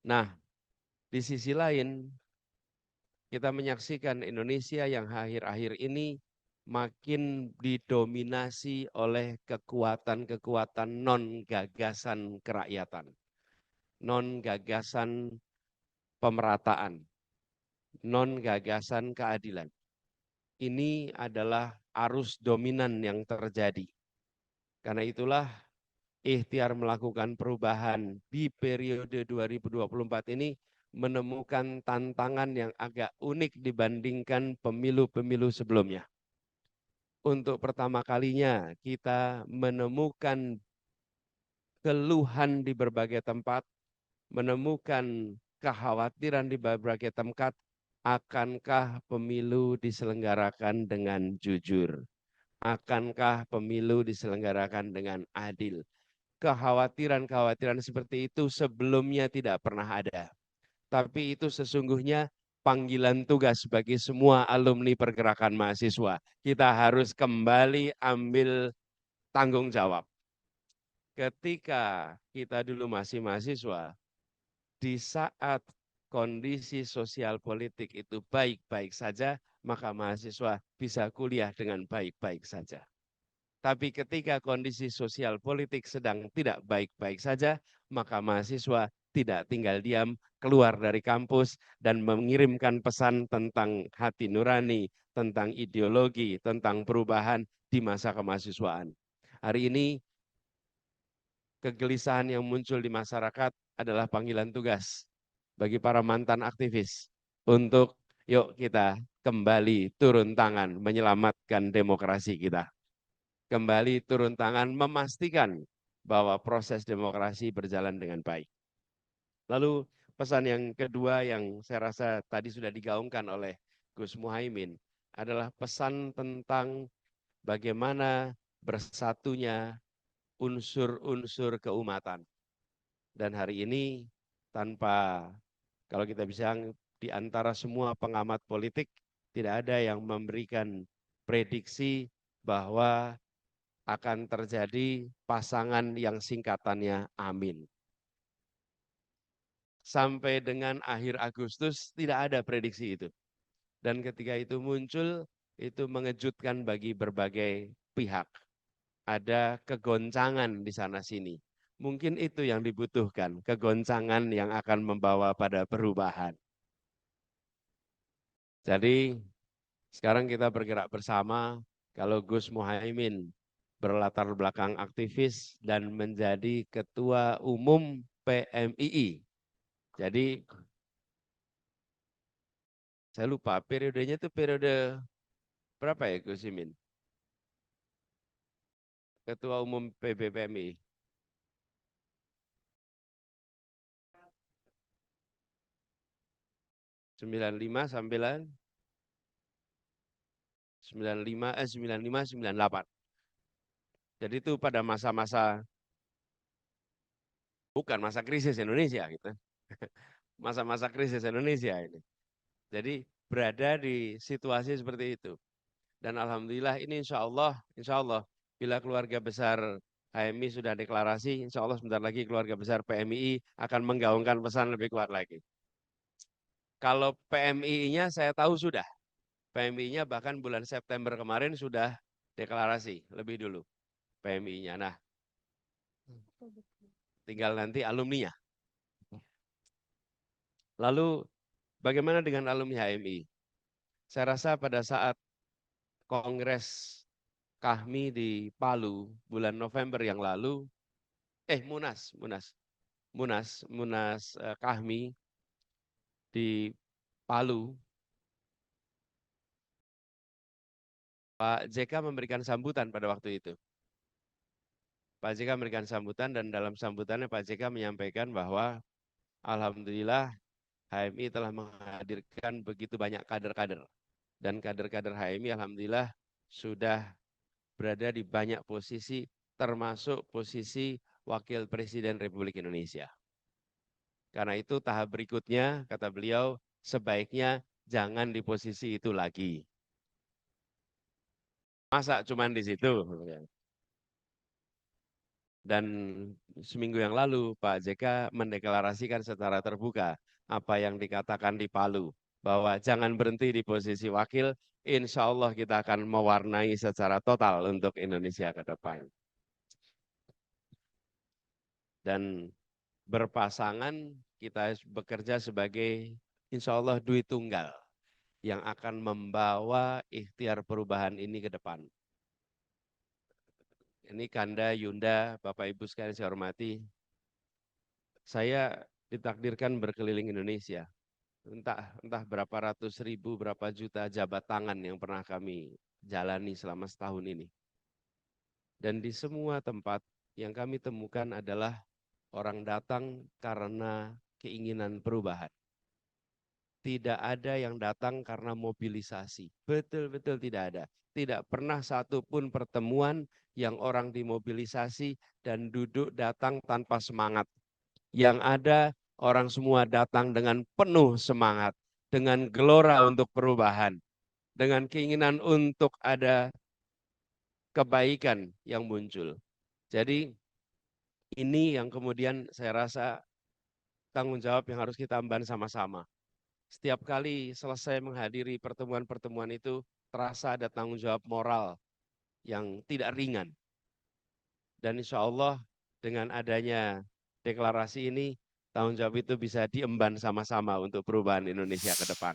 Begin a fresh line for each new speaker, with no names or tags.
Nah, di sisi lain kita menyaksikan Indonesia yang akhir-akhir ini makin didominasi oleh kekuatan-kekuatan non-gagasan kerakyatan, non-gagasan pemerataan, non-gagasan keadilan. Ini adalah arus dominan yang terjadi. Karena itulah ikhtiar melakukan perubahan di periode 2024 ini menemukan tantangan yang agak unik dibandingkan pemilu-pemilu sebelumnya. Untuk pertama kalinya kita menemukan keluhan di berbagai tempat, menemukan kekhawatiran di berbagai tempat, akankah pemilu diselenggarakan dengan jujur? Akankah pemilu diselenggarakan dengan adil? Kekhawatiran-kekhawatiran seperti itu sebelumnya tidak pernah ada. Tapi itu sesungguhnya panggilan tugas bagi semua alumni pergerakan mahasiswa. Kita harus kembali ambil tanggung jawab. Ketika kita dulu masih mahasiswa, di saat kondisi sosial politik itu baik-baik saja, maka mahasiswa bisa kuliah dengan baik-baik saja. Tapi ketika kondisi sosial politik sedang tidak baik-baik saja, maka mahasiswa tidak tinggal diam, keluar dari kampus dan mengirimkan pesan tentang hati nurani, tentang ideologi, tentang perubahan di masa kemahasiswaan. Hari ini kegelisahan yang muncul di masyarakat adalah panggilan tugas bagi para mantan aktivis untuk yuk kita kembali turun tangan menyelamatkan demokrasi kita. Kembali turun tangan memastikan bahwa proses demokrasi berjalan dengan baik. Lalu pesan yang kedua yang saya rasa tadi sudah digaungkan oleh Gus Muhaimin adalah pesan tentang bagaimana bersatunya unsur-unsur keumatan. Dan hari ini tanpa, kalau kita bisa di antara semua pengamat politik, tidak ada yang memberikan prediksi bahwa akan terjadi pasangan yang singkatannya Amin. Sampai dengan akhir Agustus tidak ada prediksi itu. Dan ketika itu muncul, itu mengejutkan bagi berbagai pihak. Ada kegoncangan di sana-sini. Mungkin itu yang dibutuhkan, kegoncangan yang akan membawa pada perubahan. Jadi sekarang kita bergerak bersama, kalau Gus Muhaimin berlatar belakang aktivis dan menjadi ketua umum PMII. Jadi saya lupa periodenya itu periode berapa ya Gus Imin? Ketua umum PBPMI. 95 sampai 95 98. Jadi itu pada masa-masa bukan masa krisis Indonesia gitu. Masa-masa krisis Indonesia ini. Jadi berada di situasi seperti itu. Dan alhamdulillah ini insya Allah bila keluarga besar HMI sudah deklarasi, insya Allah sebentar lagi keluarga besar PMII akan menggaungkan pesan lebih kuat lagi. Kalau PMII-nya saya tahu sudah. PMI-nya bahkan bulan September kemarin sudah deklarasi lebih dulu PMI-nya. Nah, tinggal nanti alumninya. Lalu bagaimana dengan alumni HMI? Saya rasa pada saat Kongres Kahmi di Palu bulan November yang lalu, Munas Kahmi di Palu, Pak JK memberikan sambutan pada waktu itu. Pak JK memberikan sambutan dan dalam sambutannya Pak JK menyampaikan bahwa alhamdulillah HMI telah menghadirkan begitu banyak kader-kader. Dan kader-kader HMI alhamdulillah sudah berada di banyak posisi, termasuk posisi Wakil Presiden Republik Indonesia. Karena itu tahap berikutnya, kata beliau, sebaiknya jangan di posisi itu lagi. Masa cuman di situ? Dan seminggu yang lalu Pak JK mendeklarasikan secara terbuka apa yang dikatakan di Palu, bahwa jangan berhenti di posisi wakil, insya Allah kita akan mewarnai secara total untuk Indonesia ke depan. Dan berpasangan kita bekerja sebagai insya Allah duit tunggal yang akan membawa ikhtiar perubahan ini ke depan. Ini Kanda, Yunda, Bapak Ibu sekalian saya hormati, saya ditakdirkan berkeliling Indonesia. Entah berapa ratus ribu, berapa juta jabat tangan yang pernah kami jalani selama setahun ini. Dan di semua tempat yang kami temukan adalah orang datang karena keinginan perubahan. Tidak ada yang datang karena mobilisasi. Betul-betul tidak ada. Tidak pernah satupun pertemuan yang orang dimobilisasi dan duduk datang tanpa semangat. Yang ada orang semua datang dengan penuh semangat, dengan gelora untuk perubahan, dengan keinginan untuk ada kebaikan yang muncul. Jadi ini yang kemudian saya rasa tanggung jawab yang harus kita emban sama-sama. Setiap kali selesai menghadiri pertemuan-pertemuan itu, terasa ada tanggung jawab moral yang tidak ringan. Dan insya Allah dengan adanya deklarasi ini, tanggung jawab itu bisa diemban sama-sama untuk perubahan Indonesia ke depan.